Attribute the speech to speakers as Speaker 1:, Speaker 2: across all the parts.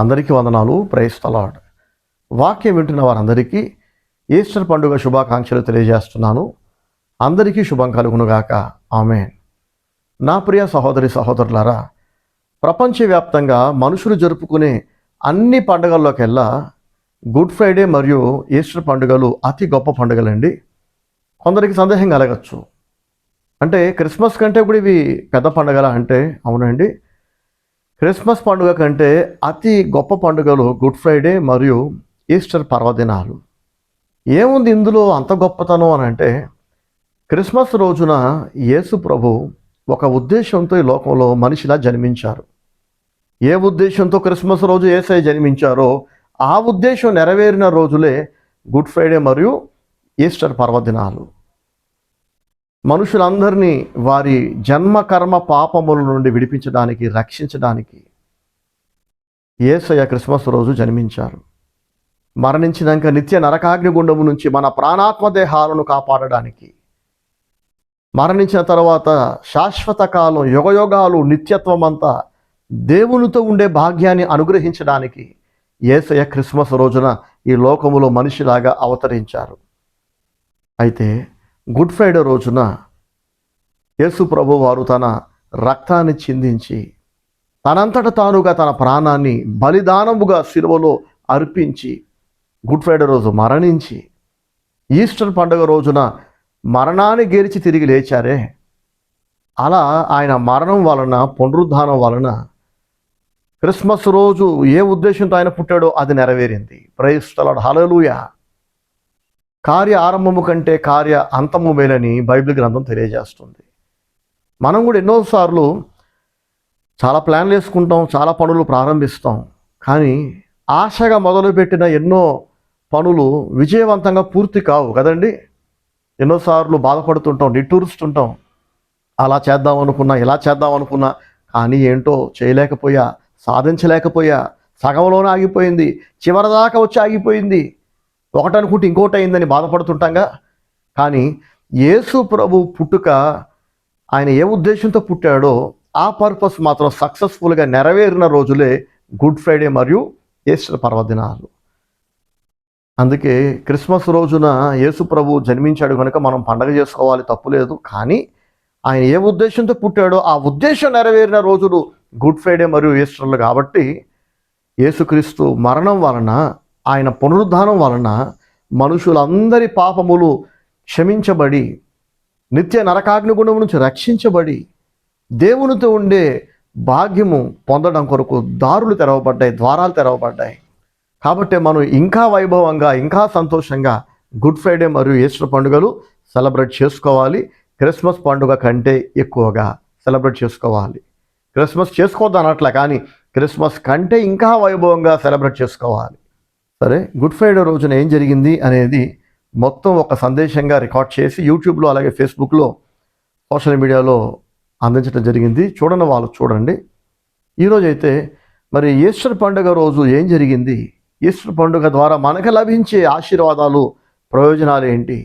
Speaker 1: అందరికీ వందనాలు. Praise the lord. వాక్యం వింటున్న వారందరికీ ఈస్టర్ పండుగ శుభాకాంక్షలు తెలియజేస్తున్నాను. అందరికీ శుభం కలుగునుగాక. ఆమేన్. నా ప్రియ సహోదరి సహోదరులారా, ప్రపంచవ్యాప్తంగా మనుషులు జరుపుకునే అన్ని పండుగల్లోకెల్లా గుడ్ ఫ్రైడే మరియు ఈస్టర్ పండుగలు అతి గొప్ప పండుగలండి. కొందరికి సందేహం కలగచ్చు, అంటే క్రిస్మస్ కంటే కూడా ఇవి పెద్ద పండుగలా అంటే? అవునండి, క్రిస్మస్ పండుగ కంటే అతి గొప్ప పండుగలు గుడ్ ఫ్రైడే మరియు ఈస్టర్ పర్వదినాలు. ఏముంది ఇందులో అంత గొప్పతనం అని అంటే, క్రిస్మస్ రోజున యేసు ప్రభు ఒక ఉద్దేశంతో ఈ లోకంలో మనిషిలా జన్మించారు. ఏ ఉద్దేశంతో క్రిస్మస్ రోజు యేసయ్య జన్మించారో ఆ ఉద్దేశం నెరవేరిన రోజులే గుడ్ ఫ్రైడే మరియు ఈస్టర్ పర్వదినాలు. మనుషులందరినీ వారి జన్మ కర్మ పాపముల నుండి విడిపించడానికి, రక్షించడానికి యేసయ్య క్రిస్మస్ రోజు జన్మించారు. మరణించినాక నిత్య నరకాగ్నిగుండము నుంచి మన ప్రాణాత్మ దేహాలను కాపాడడానికి, మరణించిన తర్వాత శాశ్వత కాలం, యుగయుగాలు, నిత్యత్వం అంతా దేవునితో ఉండే భాగ్యాన్ని అనుగ్రహించడానికి యేసయ్య క్రిస్మస్ రోజున ఈ లోకములో మనిషిలాగా అవతరించారు. అయితే గుడ్ ఫ్రైడే రోజున యేసు ప్రభు వారు తన రక్తాన్ని చిందించి తనంతట తానుగా తన ప్రాణాన్ని బలిదానముగా శిలువలో అర్పించి గుడ్ ఫ్రైడే రోజు మరణించి ఈస్టర్ పండుగ రోజున మరణాన్ని గెలిచి తిరిగి లేచారే, అలా ఆయన మరణం వలన, పునరుద్ధానం వలన క్రిస్మస్ రోజు ఏ ఉద్దేశంతో ఆయన పుట్టాడో అది నెరవేరింది. Praise the Lord. హల్లెలూయా. కార్య ఆరంభము కంటే కార్య అంతము మేలని బైబిల్ గ్రంథం తెలియజేస్తుంది. మనం కూడా ఎన్నోసార్లు చాలా ప్లాన్లు వేసుకుంటాం, చాలా పనులు ప్రారంభిస్తాం, కానీ ఆశగా మొదలుపెట్టిన ఎన్నో పనులు విజయవంతంగా పూర్తి కావు కదండి. ఎన్నోసార్లు బాధపడుతుంటాం, నిట్టూరుస్తుంటాం. అలా చేద్దాం అనుకున్నా, ఇలా చేద్దాం అనుకున్నా, కానీ ఏంటో చేయలేకపోయా, సాధించలేకపోయా, సగంలోనే ఆగిపోయింది, చివరిదాకా వచ్చి ఆగిపోయింది, ఒకటనుకుంటే ఇంకోటి అయిందని బాధపడుతుంటాంగా. కానీ యేసు ప్రభు పుట్టుక, ఆయన ఏ ఉద్దేశంతో పుట్టాడో ఆ పర్పస్ మాత్రం సక్సెస్ఫుల్గా నెరవేరిన రోజులే గుడ్ ఫ్రైడే మరియు ఈస్టర్ పర్వదినాలు. అందుకే క్రిస్మస్ రోజున యేసు ప్రభు జన్మించాడు కనుక మనం పండగ చేసుకోవాలి, తప్పులేదు. కానీ ఆయన ఏ ఉద్దేశంతో పుట్టాడో ఆ ఉద్దేశం నెరవేరిన రోజులు గుడ్ ఫ్రైడే మరియు ఈస్టర్లు. కాబట్టి యేసుక్రీస్తు మరణం వలన, ఆయన పునరుద్ధానం వలన మనుషులందరి పాపములు క్షమించబడి, నిత్య నరకాగ్నిగుండం నుంచి రక్షించబడి, దేవునితో ఉండే భాగ్యము పొందడం కొరకు దారులు తెరవబడ్డాయి, ద్వారాలు తెరవబడ్డాయి. కాబట్టి మనం ఇంకా వైభవంగా, ఇంకా సంతోషంగా గుడ్ ఫ్రైడే మరియు ఈస్టర్ పండుగలు సెలబ్రేట్ చేసుకోవాలి. క్రిస్మస్ పండుగ కంటే ఎక్కువగా సెలబ్రేట్ చేసుకోవాలి. క్రిస్మస్ చేసుకోవద్దు అనట్లే, కానీ క్రిస్మస్ కంటే ఇంకా వైభవంగా సెలబ్రేట్ చేసుకోవాలి. సరే, గుడ్ ఫ్రైడే రోజున ఏం జరిగింది అనేది మొత్తం ఒక సందేశంగా రికార్డ్ చేసి యూట్యూబ్లో, అలాగే ఫేస్బుక్లో, సోషల్ మీడియాలో అందించడం జరిగింది. చూడని వాళ్ళు చూడండి. ఈరోజైతే మరి ఈస్టర్ పండుగ రోజు ఏం జరిగింది, ఈస్టర్ పండుగ ద్వారా మనకు లభించే ఆశీర్వాదాలు, ప్రయోజనాలు ఏంటి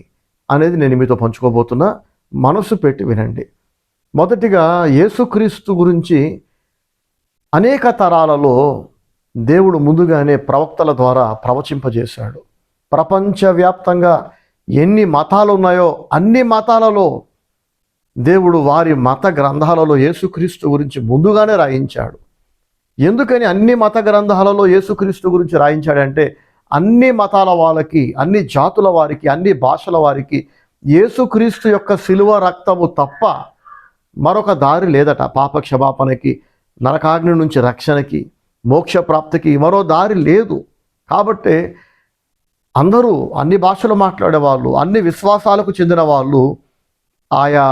Speaker 1: అనేది నేను మీతో పంచుకోబోతున్నా. మనసు పెట్టి వినండి. మొదటిగా యేసుక్రీస్తు గురించి అనేక తరాలలో దేవుడు ముందుగానే ప్రవక్తల ద్వారా ప్రవచింపజేశాడు. ప్రపంచవ్యాప్తంగా ఎన్ని మతాలు ఉన్నాయో అన్ని మతాలలో దేవుడు వారి మత గ్రంథాలలో యేసుక్రీస్తు గురించి ముందుగానే రాయించాడు. ఎందుకని అన్ని మత గ్రంథాలలో యేసుక్రీస్తు గురించి రాయించాడంటే, అన్ని మతాల వాళ్ళకి, అన్ని జాతుల వారికి, అన్ని భాషల వారికి యేసుక్రీస్తు యొక్క శిలువ రక్తము తప్ప మరొక దారి లేదట. పాప క్షమాపణకి, నరకాగ్ని నుంచి రక్షణకి, మోక్ష ప్రాప్తికి మరో దారి లేదు. కాబట్టి అందరూ, అన్ని భాషలు మాట్లాడేవాళ్ళు, అన్ని విశ్వాసాలకు చెందిన వాళ్ళు ఆయా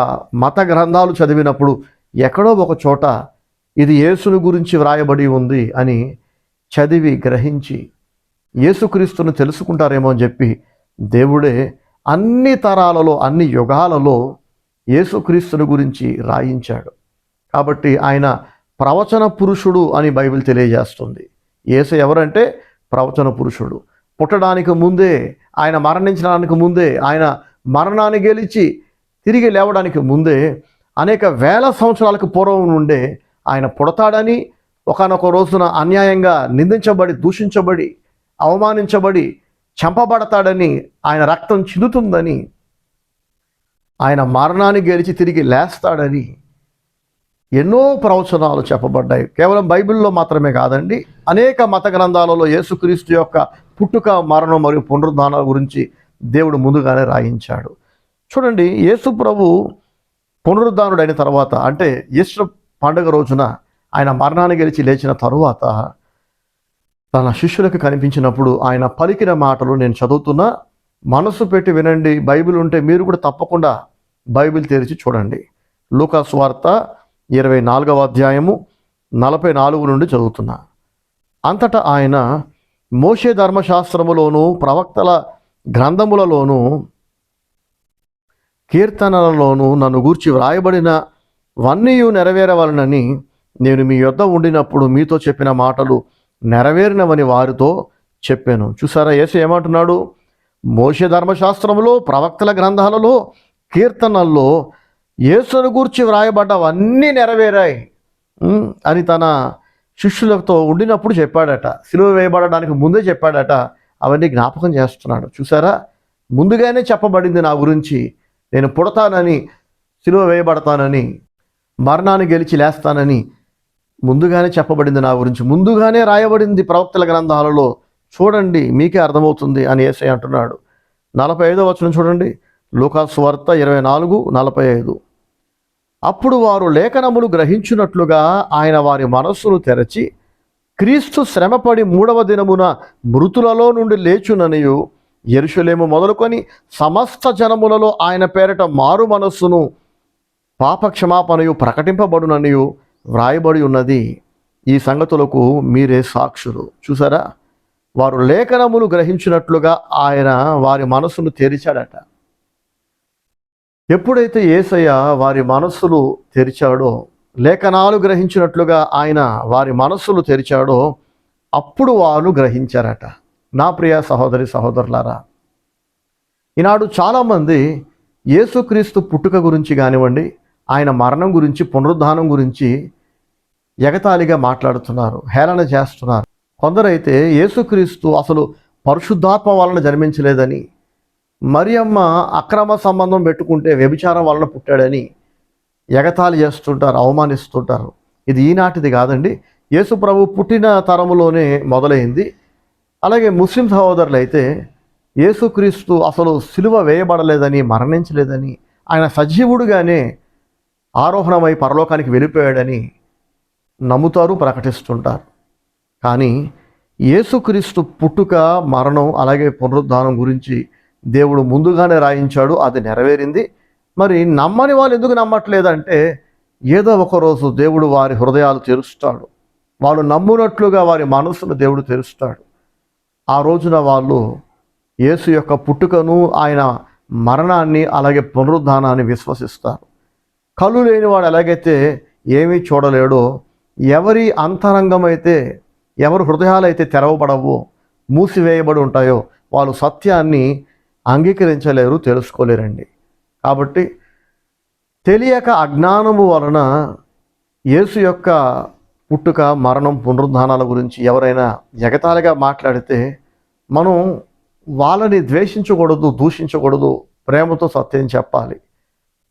Speaker 1: మత గ్రంథాలు చదివినప్పుడు ఎక్కడో ఒక చోట ఇది యేసుని గురించి వ్రాయబడి ఉంది అని చదివి గ్రహించి యేసుక్రీస్తుని తెలుసుకుంటారేమో అని చెప్పి దేవుడే అన్ని తరాలలో, అన్ని యుగాలలో యేసుక్రీస్తుని గురించి రాయించాడు. కాబట్టి ఆయన ప్రవచన పురుషుడు అని బైబిల్ తెలియజేస్తుంది. యేసు ఎవరంటే ప్రవచన పురుషుడు. పుట్టడానికి ముందే, ఆయన మరణించడానికి ముందే, ఆయన మరణాన్ని గెలిచి తిరిగి లేవడానికి ముందే, అనేక వేల సంవత్సరాలకు పూర్వం నుండే ఆయన పుడతాడని, ఒకానొక రోజున అన్యాయంగా నిందించబడి, దూషించబడి, అవమానించబడి చంపబడతాడని, ఆయన రక్తం చిందుతుందని, ఆయన మరణాన్ని గెలిచి తిరిగి లేస్తాడని ఎన్నో ప్రవచనాలు చెప్పబడ్డాయి. కేవలం బైబిల్లో మాత్రమే కాదండి, అనేక మత గ్రంథాలలో యేసుక్రీస్తు యొక్క పుట్టుక, మరణం మరియు పునరుద్ధానాల గురించి దేవుడు ముందుగానే రాయించాడు. చూడండి, యేసు ప్రభు పునరుద్ధానుడైన తర్వాత, అంటే ఈస్టర్ పండుగ రోజున ఆయన మరణాన్ని గెలిచి లేచిన తరువాత తన శిష్యులకు కనిపించినప్పుడు ఆయన పలికిన మాటలు నేను చదువుతున్నా, మనసు పెట్టి వినండి. బైబిల్ ఉంటే మీరు కూడా తప్పకుండా బైబిల్ తెరిచి చూడండి. లూకా సువార్త 24వ అధ్యాయము 44 నుండి చదువుతున్నా. అంతటా ఆయన, మోషే ధర్మశాస్త్రములోను ప్రవక్తల గ్రంథములలోను కీర్తనలలోను నన్ను గూర్చి వ్రాయబడినవన్నీ నెరవేరవలనని నేను మీ యొద్ద ఉండినప్పుడు మీతో చెప్పిన మాటలు నెరవేరినవని వారితో చెప్పాను. చూసారా, యేసు ఏమంటున్నాడు? మోషే ధర్మశాస్త్రములో, ప్రవక్తల గ్రంథాలలో, కీర్తనల్లో యేసును గూర్చి వ్రాయబడ్డవన్నీ నెరవేరాయి అని తన శిష్యులతో ఉండినప్పుడు చెప్పాడట. సిలువ వేయబడడానికి ముందే చెప్పాడట. అవన్నీ జ్ఞాపకం చేస్తున్నాడు. చూసారా, ముందుగానే చెప్పబడింది నా గురించి. నేను పుడతానని, సిలువ వేయబడతానని, మరణాన్ని గెలిచి లేస్తానని ముందుగానే చెప్పబడింది నా గురించి. ముందుగానే రాయబడింది ప్రవక్తల గ్రంథాలలో. చూడండి, మీకే అర్థమవుతుంది అని యేసయ్య అంటున్నాడు. 45వ వచనం చూడండి, లూకా సువార్త 24:45. అప్పుడు వారు లేఖనములు గ్రహించున్నట్లుగా ఆయన వారి మనస్సును తెరచి, క్రీస్తు శ్రమపడి 3వ దినమున మృతులలో నుండి లేచుననియు, యెరూషలేము మొదలుకొని సమస్త జనములలో ఆయన పేరట మారు మనస్సును, పాపక్షమాపణయు ప్రకటింపబడుననియు వ్రాయబడి ఉన్నది. ఈ సంగతులకు మీరే సాక్షులు. చూసారా, వారు లేఖనములు గ్రహించినట్లుగా ఆయన వారి మనస్సును తెరిచాడట. ఎప్పుడైతే యేసయ్య వారి మనస్సులు తెరిచాడో, లేఖనాలు గ్రహించినట్లుగా ఆయన వారి మనస్సులు తెరిచాడో, అప్పుడు వారు గ్రహించారట. నా ప్రియ సహోదరి సహోదరులారా, ఈనాడు చాలామంది యేసుక్రీస్తు పుట్టుక గురించి కానివ్వండి, ఆయన మరణం గురించి, పునరుద్ధానం గురించి ఎగతాళిగా మాట్లాడుతున్నారు, హేళన చేస్తున్నారు. కొందరైతే యేసుక్రీస్తు అసలు పరిశుద్ధాత్మ వలన జన్మించలేదని, మరియమ్మ అక్రమ సంబంధం పెట్టుకుంటే వ్యభిచారం వలన పుట్టాడని ఎగతాళి చేస్తుంటారు, అవమానిస్తుంటారు. ఇది ఈనాటిది కాదండి, యేసు ప్రభు పుట్టిన తరములోనే మొదలైంది. అలాగే ముస్లిం సహోదరులు అయితే యేసుక్రీస్తు అసలు సిలువ వేయబడలేదని, మరణించలేదని, ఆయన సజీవుడుగానే ఆరోహణమై పరలోకానికి వెళ్ళిపోయాడని నమ్ముతారు, ప్రకటిస్తుంటారు. కానీ యేసుక్రీస్తు పుట్టుక, మరణం, అలాగే పునరుద్ధానం గురించి దేవుడు ముందుగానే రాయించాడు. అది నెరవేరింది. మరి నమ్మని వాళ్ళు ఎందుకు నమ్మట్లేదంటే, ఏదో ఒకరోజు దేవుడు వారి హృదయాలు తెరుస్తాడు. వాళ్ళు నమ్మునట్లుగా వారి మనసును దేవుడు తెరుస్తాడు. ఆ రోజున వాళ్ళు యేసు యొక్క పుట్టుకను, ఆయన మరణాన్ని, అలాగే పునరుద్ధానాన్ని విశ్వసిస్తారు. కళ్ళు లేనివాడు ఎలాగైతే ఏమీ చూడలేడో, ఎవరి అంతరంగమైతే, ఎవరి హృదయాలైతే తెరవబడవో, మూసివేయబడి ఉంటాయో, వాళ్ళు సత్యాన్ని అంగీకరించలేరు, తెలుసుకోలేరండి. కాబట్టి తెలియక, అజ్ఞానము వలన యేసు యొక్క పుట్టుక, మరణం, పునరుద్ధానాల గురించి ఎవరైనా ఎగతాళిగా మాట్లాడితే మనం వాళ్ళని ద్వేషించకూడదు, దూషించకూడదు, ప్రేమతో సత్యం చెప్పాలి.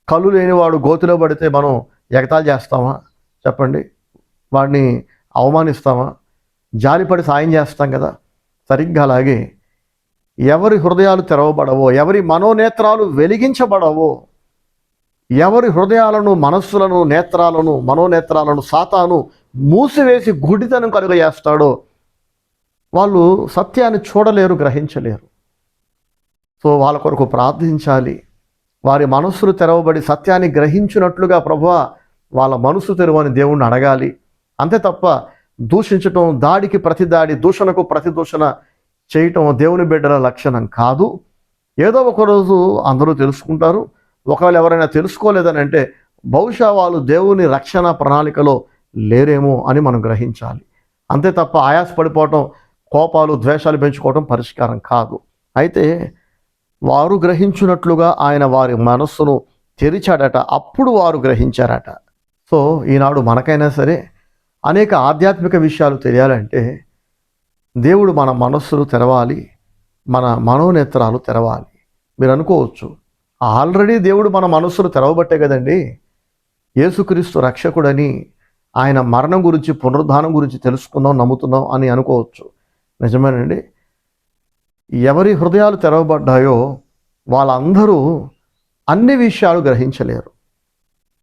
Speaker 1: కళ్ళు లేనివాడు గోతిలో పడితే మనం ఎగతాళి చేస్తామా? చెప్పండి. వాడిని అవమానిస్తామా? జాలిపడి సాయం చేస్తాం కదా. సరిగ్గా అలాగే ఎవరి హృదయాలు తెరవబడవో, ఎవరి మనోనేత్రాలు వెలిగించబడవో, ఎవరి హృదయాలను, మనస్సులను, నేత్రాలను, మనోనేత్రాలను సాతాను మూసివేసి గుడితనం కలుగజేస్తాడో వాళ్ళు సత్యాన్ని చూడలేరు, గ్రహించలేరు. సో వాళ్ళ కొరకు ప్రార్థించాలి. వారి మనస్సులు తెరవబడి సత్యాన్ని గ్రహించినట్లుగా ప్రభువా వాళ్ళ మనసు తెరవని దేవుణ్ణి అడగాలి. అంతే తప్ప దూషించటం, దాడికి ప్రతి దాడి, దూషణకు ప్రతి దూషణ చేయటం దేవుని బిడ్డల లక్షణం కాదు. ఏదో ఒకరోజు అందరూ తెలుసుకుంటారు. ఒకవేళ ఎవరైనా తెలుసుకోలేదని అంటే బహుశా వాళ్ళు దేవుని రక్షణ ప్రణాళికలో లేరేమో అని మనం గ్రహించాలి. అంతే తప్ప ఆయాసపడిపోవటం, కోపాలు, ద్వేషాలు పెంచుకోవటం పరిష్కారం కాదు. అయితే వారు గ్రహించినట్లుగా ఆయన వారి మనస్సును తెరిచాడట. అప్పుడు వారు గ్రహించారట. సో ఈనాడు మనకైనా సరే అనేక ఆధ్యాత్మిక విషయాలు తెలియాలంటే దేవుడు మన మనస్సులు తెరవాలి, మన మనోనేత్రాలు తెరవాలి. మీరు అనుకోవచ్చు, ఆల్రెడీ దేవుడు మన మనస్సులు తెరవబట్టే కదండి యేసుక్రీస్తు రక్షకుడని, ఆయన మరణం గురించి పునరుద్ధానం గురించి తెలుసుకుందాం, నమ్ముతున్నాం అని అనుకోవచ్చు. నిజమేనండి. ఎవరి హృదయాలు తెరవబడ్డాయో వాళ్ళందరూ అన్ని విషయాలు గ్రహించలేరు.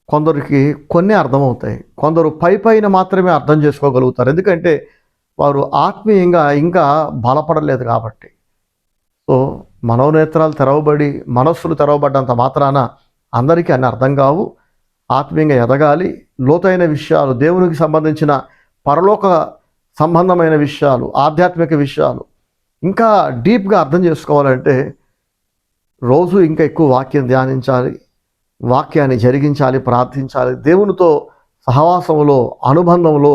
Speaker 1: కొందరికి కొన్ని అర్థమవుతాయి, కొందరు పైన మాత్రమే అర్థం చేసుకోగలుగుతారు. ఎందుకంటే వారు ఆత్మీయంగా ఇంకా బలపడలేదు కాబట్టి. సో మనోనేత్రాలు తెరవబడి మనస్సులు తెరవబడ్డంత మాత్రాన అందరికీ అన్ని అర్థం కావు. ఆత్మీయంగా ఎదగాలి, లోతైన విషయాలు, దేవునికి సంబంధించిన పరలోక సంబంధమైన విషయాలు, ఆధ్యాత్మిక విషయాలు ఇంకా డీప్గా అర్థం చేసుకోవాలంటే రోజు ఇంకా ఎక్కువ వాక్యం ధ్యానించాలి, వాక్యాన్ని జరిగించాలి, ప్రార్థించాలి. దేవునితో సహవాసంలో, అనుబంధంలో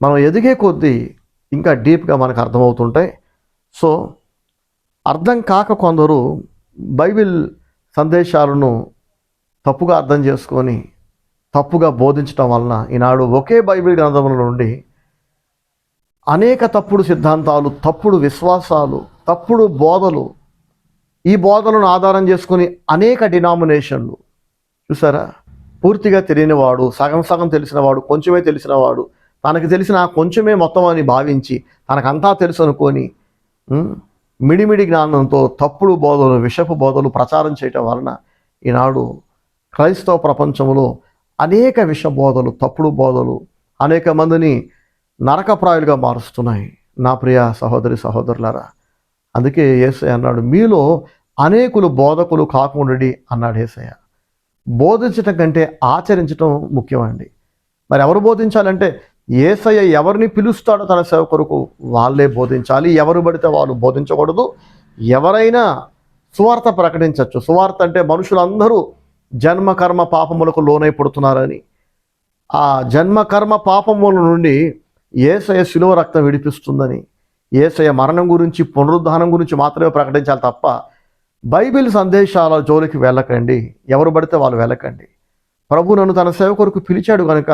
Speaker 1: మనం ఎదిగే కొద్దీ ఇంకా డీప్గా మనకు అర్థమవుతుంటాయి. సో అర్థం కాక కొందరు బైబిల్ సందేశాలను తప్పుగా అర్థం చేసుకొని తప్పుగా బోధించడం వలన ఈనాడు ఒకే బైబిల్ గ్రంథముల నుండి అనేక తప్పుడు సిద్ధాంతాలు, తప్పుడు విశ్వాసాలు, తప్పుడు బోధలు, ఈ బోధలను ఆధారం చేసుకుని అనేక డినామినేషన్లు. చూసారా, పూర్తిగా తెలియనివాడు, సగం సగం తెలిసినవాడు, కొంచెమే తెలిసినవాడు, తనకు తెలిసిన కొంచెమే మొత్తం అని భావించి తనకంతా తెలుసు అనుకొని మిడిమిడి జ్ఞానంతో తప్పుడు బోధలు, విషపు బోధలు ప్రచారం చేయటం వలన ఈనాడు క్రైస్తవ ప్రపంచంలో అనేక విష బోధలు, తప్పుడు బోధలు అనేక మందిని నరకప్రాయులుగా మారుస్తున్నాయి. నా ప్రియ సహోదరి సహోదరులారా, అందుకే యేసయ్య అన్నాడు, మీలో అనేకులు బోధకులు కాకుండాడి అన్నాడు యేసయ్య. బోధించటం కంటే ఆచరించటం ముఖ్యమండి. మరి ఎవరు బోధించాలంటే యేసయ్య ఎవరిని పిలుస్తాడో తన సేవ కొరకు వాళ్ళే బోధించాలి. ఎవరు పడితే వాళ్ళు బోధించకూడదు. ఎవరైనా సువార్త ప్రకటించవచ్చు. సువార్త అంటే మనుషులందరూ జన్మ కర్మ పాపములకు లోనై పుడుతున్నారని, ఆ జన్మ కర్మ పాపముల నుండి యేసయ్య శిలువ రక్తం విడిపిస్తుందని, యేసయ్య మరణం గురించి పునరుద్ధానం గురించి మాత్రమే ప్రకటించాలి తప్ప బైబిల్ సందేశాల జోలికి వెళ్ళకండి. ఎవరు పడితే వాళ్ళు వెళ్ళకండి. ప్రభు నన్ను తన సేవ కొరకు పిలిచాడు కనుక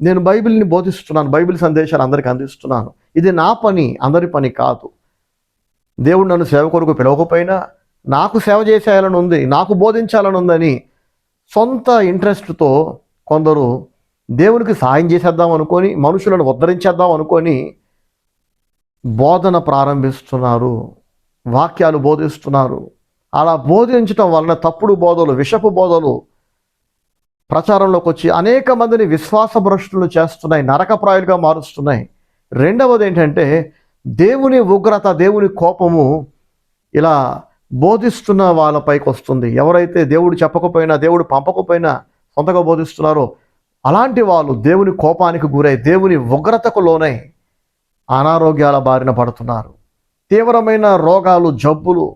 Speaker 1: నేను బైబిల్ని బోధిస్తున్నాను, బైబిల్ సందేశాలు అందరికీ అందిస్తున్నాను. ఇది నా పని, అందరి పని కాదు. దేవుడు నన్ను సేవ కొరకు పిలవకపోయినా నాకు సేవ చేసేయాలని ఉంది, నాకు బోధించాలని ఉందని సొంత ఇంట్రెస్ట్తో కొందరు దేవునికి సాయం చేసేద్దాం అనుకొని, మనుషులను ఉద్ధరించేద్దాం అనుకొని బోధన ప్రారంభిస్తున్నారు, వాక్యాలు బోధిస్తున్నారు. అలా బోధించటం వలన తప్పుడు బోధలు, విషపు బోధలు ప్రచారంలోకి వచ్చి అనేక మందిని విశ్వాసభ్రష్టులు చేస్తున్నాయి, నరకప్రాయులుగా మారుస్తున్నాయి. రెండవది ఏంటంటే దేవుని ఉగ్రత, దేవుని కోపము ఇలా బోధిస్తున్న వాళ్ళపైకి వస్తుంది. ఎవరైతే దేవుడు చెప్పకపోయినా, దేవుడు పంపకపోయినా సొంతగా బోధిస్తున్నారో అలాంటి వాళ్ళు దేవుని కోపానికి గురై, దేవుని ఉగ్రతకు లోనై అనారోగ్యాల బారిన పడుతున్నారు. తీవ్రమైన రోగాలు, జబ్బులు,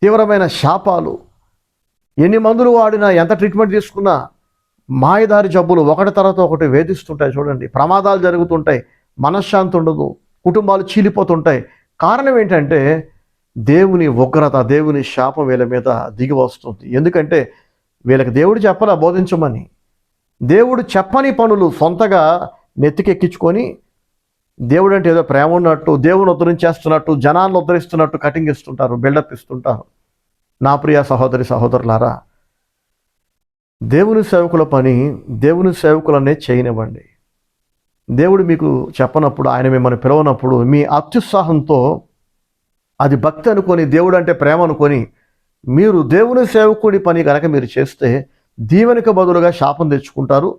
Speaker 1: తీవ్రమైన శాపాలు, ఎన్ని మందులు వాడినా, ఎంత ట్రీట్మెంట్ తీసుకున్నా మాయదారి జబ్బులు ఒకటి తర్వాత ఒకటి వేధిస్తుంటాయి. చూడండి, ప్రమాదాలు జరుగుతుంటాయి, మనశ్శాంతి ఉండదు, కుటుంబాలు చీలిపోతుంటాయి. కారణం ఏంటంటే దేవుని ఉగ్రత, దేవుని శాపం వీళ్ళ మీద దిగి వస్తుంది. ఎందుకంటే వీళ్ళకి దేవుడు చెప్పలా బోధించమని. దేవుడు చెప్పని పనులు సొంతగా నెత్తికెక్కించుకొని దేవుడు అంటే ఏదో ప్రేమ ఉన్నట్టు, దేవుని ఉద్ధరించేస్తున్నట్టు, జనాన్ని ఉద్ధరిస్తున్నట్టు కటింగ్ ఇస్తుంటారు, బిల్డప్ ఇస్తుంటారు. నా ప్రియ సహోదరి సహోదరులారా, దేవుని సేవకుల పని దేవుని సేవకులనే చేయనివ్వండి. దేవుడు మీకు చెప్పనప్పుడు, ఆయన మిమ్మల్ని పిలవనప్పుడు మీ అత్యుత్సాహంతో అది భక్తి అనుకొని, దేవుడు అంటే ప్రేమ అనుకొని మీరు దేవుని సేవకుడి పని కనుక మీరు చేస్తే దీవెనకు బదులుగా శాపం తెచ్చుకుంటారు,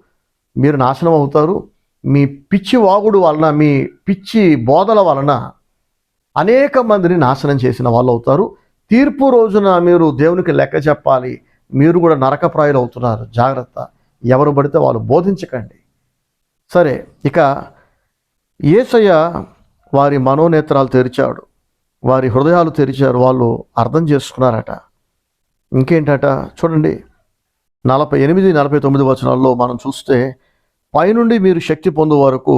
Speaker 1: మీరు నాశనం అవుతారు. మీ పిచ్చి వాగుడు వలన, మీ పిచ్చి బోధల వలన అనేక మందిని నాశనం చేసిన వాళ్ళు అవుతారు. తీర్పు రోజున మీరు దేవునికి లెక్క చెప్పాలి. మీరు కూడా నరకప్రాయులు అవుతున్నారు. జాగ్రత్త, ఎవరు పడితే వాళ్ళు బోధించకండి. సరే, ఇక యేసయ్య వారి మనోనేత్రాలు తెరిచాడు, వారి హృదయాలు తెరిచారు, వాళ్ళు అర్థం చేసుకున్నారట. ఇంకేంటట చూడండి, 48-49 వచనాల్లో మనం చూస్తే, పైనుండి మీరు శక్తి పొందు వరకు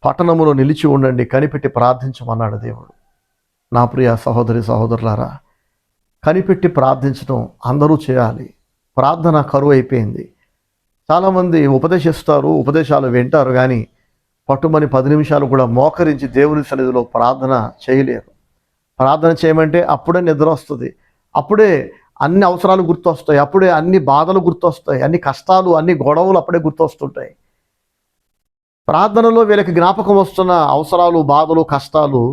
Speaker 1: పట్టణములో నిలిచి ఉండండి, కనిపెట్టి ప్రార్థించమన్నాడు దేవుడు. నా ప్రియ సహోదరి సహోదరులారా, కనిపెట్టి ప్రార్థించడం అందరూ చేయాలి. ప్రార్థన కరువు అయిపోయింది. చాలామంది ఉపదేశిస్తారు, ఉపదేశాలు వింటారు, కానీ పట్టుమని 10 నిమిషాలు కూడా మోకరించి దేవుని సన్నిధిలో ప్రార్థన చేయలేరు. ప్రార్థన చేయమంటే అప్పుడే నిద్ర వస్తుంది, అప్పుడే అన్ని అవసరాలు గుర్తొస్తాయి, అప్పుడే అన్ని బాధలు గుర్తొస్తాయి, అన్ని కష్టాలు, అన్ని గొడవలు అప్పుడే గుర్తొస్తుంటాయి. ప్రార్థనలో వీళ్ళకి జ్ఞాపకం వస్తున్న అవసరాలు, బాధలు, కష్టాలు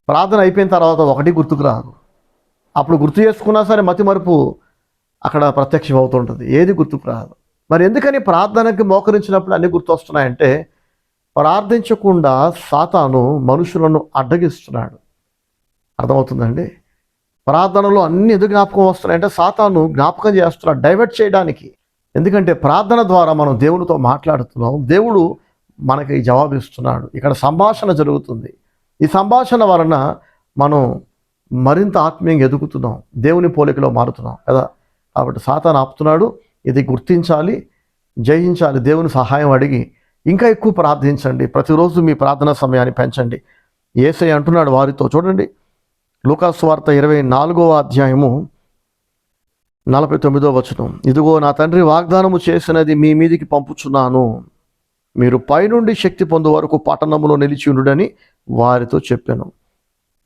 Speaker 1: ప్రార్థన అయిపోయిన తర్వాత ఒకటి గుర్తుకు రాదు. అప్పుడు గుర్తు చేసుకున్నా సరే మతి మరుపు అక్కడ ప్రత్యక్షం అవుతుంటుంది, ఏది గుర్తుకు రాదు. మరి ఎందుకని ప్రార్థనకి మోకరించినప్పుడు అన్నీ గుర్తొస్తున్నాయంటే, ప్రార్థించకుండా సాతాను మనుషులను అడ్డగిస్తున్నాడు. అర్థమవుతుందండి? ప్రార్థనలో అన్ని ఎందుకు జ్ఞాపకం వస్తున్నాయంటే సాతాను జ్ఞాపకం చేస్తున్నాడు డైవర్ట్ చేయడానికి. ఎందుకంటే ప్రార్థన ద్వారా మనం దేవునితో మాట్లాడుతున్నాం, దేవుడు మనకి జవాబిస్తున్నాడు. ఇక్కడ సంభాషణ జరుగుతుంది. ఈ సంభాషణ వలన మనం మరింత ఆత్మీయంగా ఎదుగుతున్నాం, దేవుని పోలికలో మారుతున్నాం కదా. కాబట్టి సాతాను ఆపుతున్నాడు. ఇది గుర్తించాలి, జయించాలి. దేవుని సహాయం అడిగి ఇంకా ఎక్కువ ప్రార్థించండి. ప్రతిరోజు మీ ప్రార్థన సమయాన్ని పెంచండి. యేసయ్య అంటున్నాడు వారితో, చూడండి లూకాసు సువార్త 24వ అధ్యాయము 49వ వచనం. ఇదిగో నా తండ్రి వాగ్దానము చేసినది మీ మీదికి పంపుచున్నాను, మీరు పైనుండి శక్తి పొందు వరకు పట్టణములో నిలిచి ఉండుడని వారితో చెప్పాను.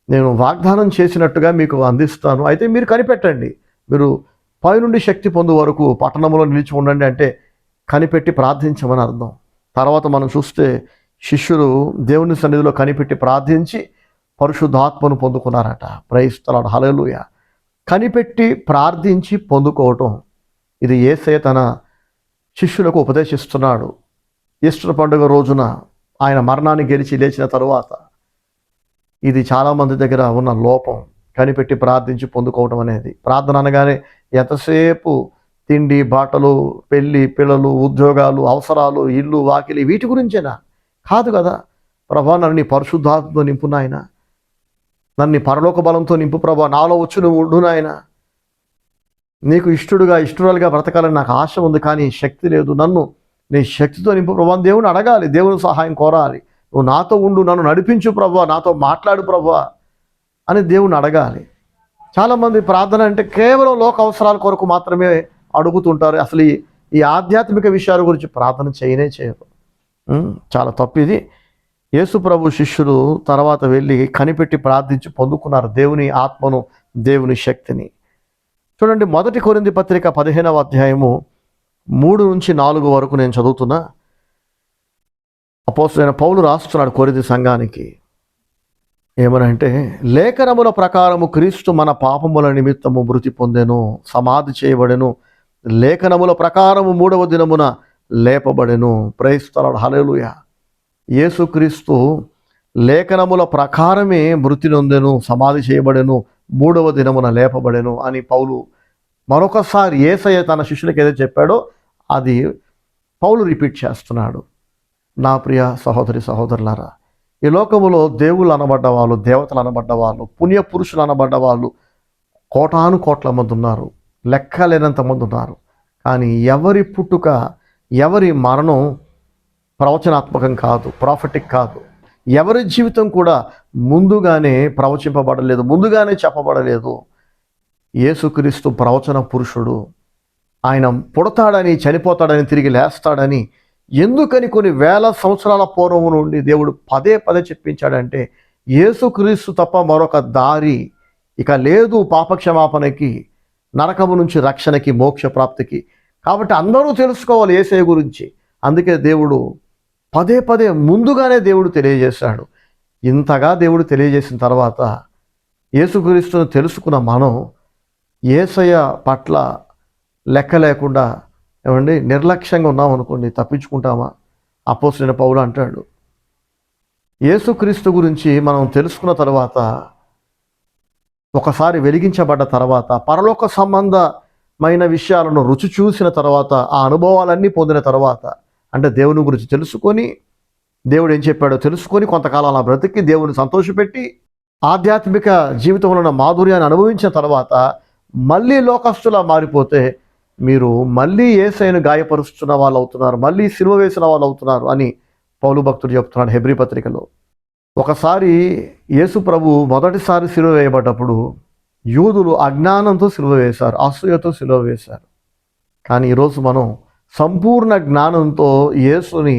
Speaker 1: నేను వాగ్దానం చేసినట్టుగా మీకు అందిస్తాను, అయితే మీరు కనిపెట్టండి. మీరు పైనుండి శక్తి పొందు వరకు పట్టణంలో నిలిచి ఉండండి అంటే కనిపెట్టి ప్రార్థించమని అర్థం. తర్వాత మనం చూస్తే శిష్యులు దేవుని సన్నిధిలో కనిపెట్టి ప్రార్థించి పరిశుద్ధాత్మను పొందుకున్నారట. ప్రైజ్ ది లార్డ్, హల్లెలూయా. కనిపెట్టి ప్రార్థించి పొందుకోవటం, ఇది యేసయ్య తన శిష్యులకు ఉపదేశిస్తున్నాడు. ఈస్టర్ పండుగ రోజున ఆయన మరణాన్ని గెలిచి లేచిన తరువాత ఇది చాలామంది దగ్గర ఉన్న లోపం, కనిపెట్టి ప్రార్థించి పొందుకోవటం అనేది. ప్రార్థన అనగానే ఎంతసేపు తిండి, బాటలు, పెళ్ళి, పిల్లలు, ఉద్యోగాలు, అవసరాలు, ఇల్లు, వాకిలి, వీటి గురించేనా? కాదు కదా. ప్రభా నన్ను నీ పరిశుద్ధాత్మతో నింపు నాయన, నన్ను నీ పరలోక బలంతో నింపు ప్రభా, నాలో వచ్చి నువ్వు ఉండు నాయన, నీకు ఇష్టడుగా బ్రతకాలని నాకు ఆశ ఉంది, కానీ శక్తి లేదు, నన్ను నీ శక్తితో నింపు ప్రభా. దేవుని అడగాలి, దేవుని సహాయం కోరాలి. నువ్వు నాతో ఉండు, నన్ను నడిపించు ప్రభా, నాతో మాట్లాడు ప్రభా అని దేవుని అడగాలి. చాలామంది ప్రార్థన అంటే కేవలం లోక అవసరాల కొరకు మాత్రమే అడుగుతుంటారు. అసలు ఈ ఆధ్యాత్మిక విషయాల గురించి ప్రార్థన చేయరు. చాలా తప్పు ఇది. యేసు ప్రభు శిష్యులు తర్వాత వెళ్ళి కనిపెట్టి ప్రార్థించి పొందుకున్నారు దేవుని ఆత్మను, దేవుని శక్తిని. చూడండి, 1 కొరింథీ పత్రిక 15వ అధ్యాయము 3 నుంచి 4 వరకు నేను చదువుతున్నా. అపోస్తలుడైన పౌలు రాస్తున్నాడు కొరింథీ సంఘానికి. ఏమనంటే, లేఖనముల ప్రకారము క్రీస్తు మన పాపముల నిమిత్తము మృతి పొందెను, సమాధి చేయబడెను, లేఖనముల ప్రకారము 3వ దినమున లేపబడెను. ప్రైజ్ ది లార్డ్, హల్లెలూయా. యేసుక్రీస్తు లేఖనముల ప్రకారమే మృతి నొందెను, సమాధి చేయబడెను, 3వ దినమున లేపబడెను అని పౌలు మరొకసారి యేసయ్య తన శిష్యులకు ఏదైతే చెప్పాడో అది పౌలు రిపీట్ చేస్తున్నాడు. నా ప్రియ సహోదరి సహోదరులారా, ఈ లోకములో దేవుళ్ళు అనబడ్డ వాళ్ళు, దేవతలు అనబడ్డ వాళ్ళు, పుణ్య పురుషులు అనబడ్డ వాళ్ళు కోటాను కోట్ల మంది ఉన్నారు, లెక్కలేనంత మంది ఉన్నారు. కానీ ఎవరి పుట్టుక, ఎవరి మరణం ప్రవచనాత్మకం కాదు, ప్రాఫిటిక్ కాదు. ఎవరి జీవితం కూడా ముందుగానే ప్రవచింపబడలేదు, ముందుగానే చెప్పబడలేదు. యేసుక్రీస్తు ప్రవచన పురుషుడు. ఆయన పుడతాడని, చనిపోతాడని, తిరిగి లేస్తాడని ఎందుకని కొన్ని వేల సంవత్సరాల పూర్వం నుండి దేవుడు పదే చెప్పించాడంటే, యేసుక్రీస్తు తప్ప మరొక దారి ఇక లేదు పాపక్షమాపణకి, నరకము నుంచి రక్షణకి, మోక్ష ప్రాప్తికి. కాబట్టి అందరూ తెలుసుకోవాలి యేసయ్య గురించి. అందుకే దేవుడు పదే ముందుగానే దేవుడు తెలియజేశాడు. ఇంతగా దేవుడు తెలియజేసిన తర్వాత యేసుక్రీస్తును తెలుసుకున్న మనం యేసయ్య పట్ల లెక్క లేకుండా నిర్లక్ష్యంగా ఉన్నాం అనుకోండి, తప్పించుకుంటామా? అపోస్తలుడైన పౌలు అంటాడు, యేసుక్రీస్తు గురించి మనం తెలుసుకున్న తర్వాత, ఒకసారి వెలిగించబడ్డ తర్వాత, పరలోక సంబంధమైన విషయాలను రుచి చూసిన తర్వాత, ఆ అనుభవాలన్నీ పొందిన తర్వాత, అంటే దేవుని గురించి తెలుసుకొని, దేవుడు ఏం చెప్పాడో తెలుసుకొని, కొంతకాలం అలా బ్రతికి దేవుని సంతోషపెట్టి, ఆధ్యాత్మిక జీవితంలో ఉన్న మాధుర్యాన్ని అనుభవించిన తర్వాత మళ్ళీ లోకస్తులా మారిపోతే మీరు మళ్ళీ యేసయ్యను గాయపరుస్తున్న వాళ్ళు అవుతున్నారు, మళ్ళీ సిలువ వేసిన వాళ్ళు అవుతున్నారు అని పౌలు భక్తుడు చెప్తున్నాడు హెబ్రీ పత్రికలో. ఒకసారి యేసు ప్రభు మొదటిసారి సిలువ వేయబడ్డప్పుడు యూదులు అజ్ఞానంతో సిలువ వేశారు, అసూయతో సిలువ వేశారు. కానీ ఈరోజు మనం సంపూర్ణ జ్ఞానంతో యేసుని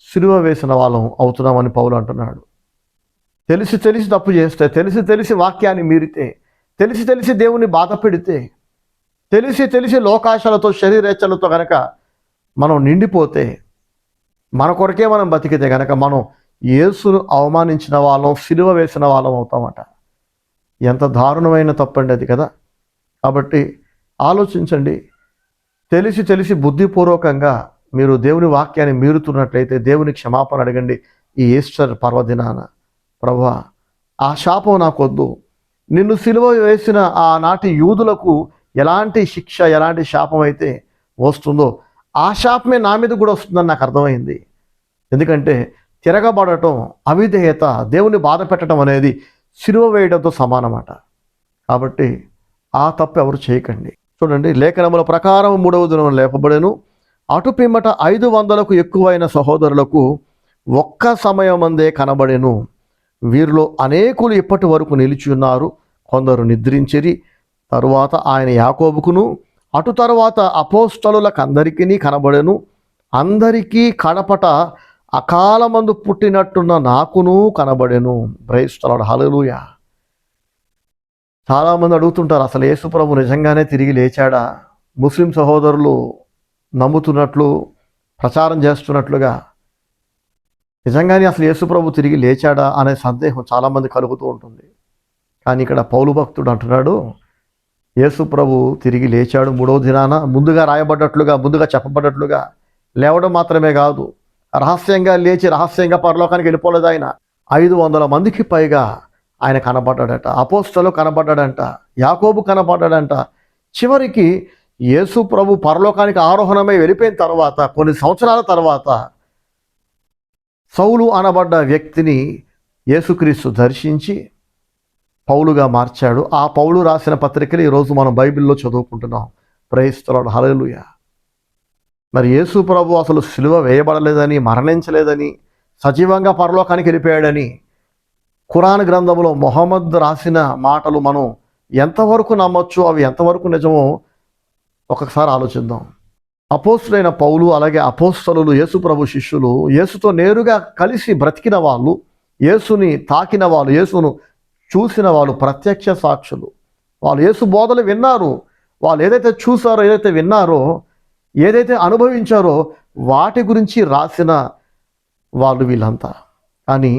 Speaker 1: సిలువ వేసిన వాళ్ళం అవుతున్నామని పౌలు అంటున్నాడు. తెలిసి తెలిసి తప్పు చేస్తే, తెలిసి తెలిసి వాక్యాన్ని మీరితే, తెలిసి తెలిసి దేవుని బాధ పెడితే, తెలిసి తెలిసి లోకాశలతో శరీరేచ్ఛలతో కనుక మనం నిండిపోతే, మన కొరకే మనం బతికితే కనుక మనం యేసును అవమానించిన వాళ్ళం, సిలువ వేసిన వాళ్ళం అవుతామట. ఎంత దారుణమైన తప్పండి అది కదా. కాబట్టి ఆలోచించండి. తెలిసి తెలిసి బుద్ధిపూర్వకంగా మీరు దేవుని వాక్యాన్ని మీరుతున్నట్లయితే దేవుని క్షమాపణ అడగండి. ఈ ఈస్టర్ పర్వదినాన, ప్రభువా ఆ శాపం నాకొద్దు. నిన్ను సిలువ వేసిన ఆనాటి యూదులకు ఎలాంటి శిక్ష, ఎలాంటి శాపం అయితే వస్తుందో ఆ శాపమే నా మీద కూడా వస్తుందని నాకు అర్థమైంది. ఎందుకంటే తిరగబడటం, అవిధేయత, దేవుని బాధ పెట్టడం అనేది సిలువ వేయడంతో సమానమాట. కాబట్టి ఆ తప్పు ఎవరు చేయకండి. చూడండి, లేఖనముల ప్రకారం 3వ దినం లేపబడెను. అటు పిమ్మట 500కు ఎక్కువైన సహోదరులకు ఒక్క సమయమందే కనబడెను. వీరిలో అనేకులు ఇప్పటి వరకు నిలిచి ఉన్నారు, కొందరు నిద్రించిరి. తరువాత ఆయన యాకోబుకును, అటు తరువాత అపోస్తలులకందరికీ కనబడెను. అందరికీ కడపట అకాలమందు పుట్టినట్టున్న నాకును కనబడెను. ప్రైజ్ ది లార్డ్, హల్లెలూయా. చాలామంది అడుగుతుంటారు, అసలు యేసు ప్రభు నిజంగానే తిరిగి లేచాడా? ముస్లిం సహోదరులు నమ్ముతున్నట్లు, ప్రచారం చేస్తున్నట్లుగా నిజంగానే అసలు యేసు ప్రభు తిరిగి లేచాడా అనే సందేహం చాలామంది కలుగుతూ ఉంటుంది. కానీ ఇక్కడ పౌలు భక్తుడు అంటున్నాడు, యేసు ప్రభు తిరిగి లేచాడు 3వ దినాన. ముందుగా రాయబడ్డట్లుగా, ముందుగా చెప్పబడ్డట్లుగా లేవడం మాత్రమే కాదు, రహస్యంగా లేచి రహస్యంగా పరలోకానికి వెళ్ళిపోలేదు ఆయన. 500 మందికి పైగా ఆయన కనబడ్డాడట. అపోస్తలు కనబడ్డాడంట, యాకోబు కనబడ్డాడంట. చివరికి యేసు ప్రభు పరలోకానికి ఆరోహణమై వెళ్ళిపోయిన తర్వాత, కొన్ని సంవత్సరాల తర్వాత సౌలు అనబడ్డ వ్యక్తిని యేసుక్రీస్తు దర్శించి పౌలుగా మార్చాడు. ఆ పౌలు రాసిన పత్రికలు ఈరోజు మనం బైబిల్లో చదువుకుంటున్నాం. ప్రైజ్ ది లార్డ్, హల్లెలూయా. మరి యేసు ప్రభు అసలు సిలువ వేయబడలేదని, మరణించలేదని, సజీవంగా పరలోకానికి వెళ్ళిపోయాడని ఖురాన్ గ్రంథంలో మొహమ్మద్ రాసిన మాటలు మనం ఎంతవరకు నమ్మొచ్చు, అవి ఎంతవరకు నిజమో ఒకసారి ఆలోచిద్దాం. అపోస్తులైన పౌలు, అలాగే అపోస్తలులు, యేసు ప్రభు శిష్యులు, యేసుతో నేరుగా కలిసి బ్రతికిన వాళ్ళు, యేసుని తాకిన వాళ్ళు, యేసును చూసిన వాళ్ళు ప్రత్యక్ష సాక్షులు. వాళ్ళు యేసు బోధలు విన్నారు. వాళ్ళు ఏదైతే చూసారో, ఏదైతే విన్నారో, ఏదైతే అనుభవించారో వాటి గురించి రాసిన వాళ్ళు వీళ్ళంతా. కానీ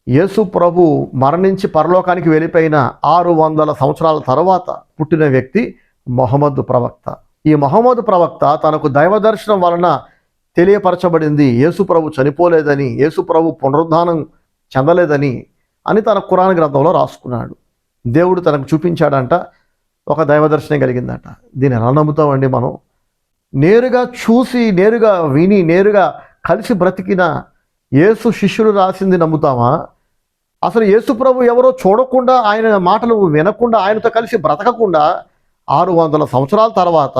Speaker 1: యేసు ప్రభు మరణించి పరలోకానికి వెళ్ళిపోయిన 600 సంవత్సరాల తర్వాత పుట్టిన వ్యక్తి మొహమ్మద్ ప్రవక్త. ఈ మొహమ్మద్ ప్రవక్త తనకు దైవ దర్శనం వలన తెలియపరచబడింది యేసు ప్రభు చనిపోలేదని, యేసు ప్రభు పునరుద్ధానం చెందలేదని అని తన ఖురాన్ గ్రంథంలో రాసుకున్నాడు. దేవుడు తనకు చూపించాడంట, ఒక దైవ దర్శనం కలిగిందట. దీన్ని ఎలా నమ్ముతామండి మనం? నేరుగా చూసి, నేరుగా విని, నేరుగా కలిసి బ్రతికిన యేసు శిష్యులు రాసింది నమ్ముతామా? అసలు యేసు ప్రభు ఎవరో చూడకుండా, ఆయన మాటలు వినకుండా, ఆయనతో కలిసి బ్రతకకుండా 600 సంవత్సరాల తర్వాత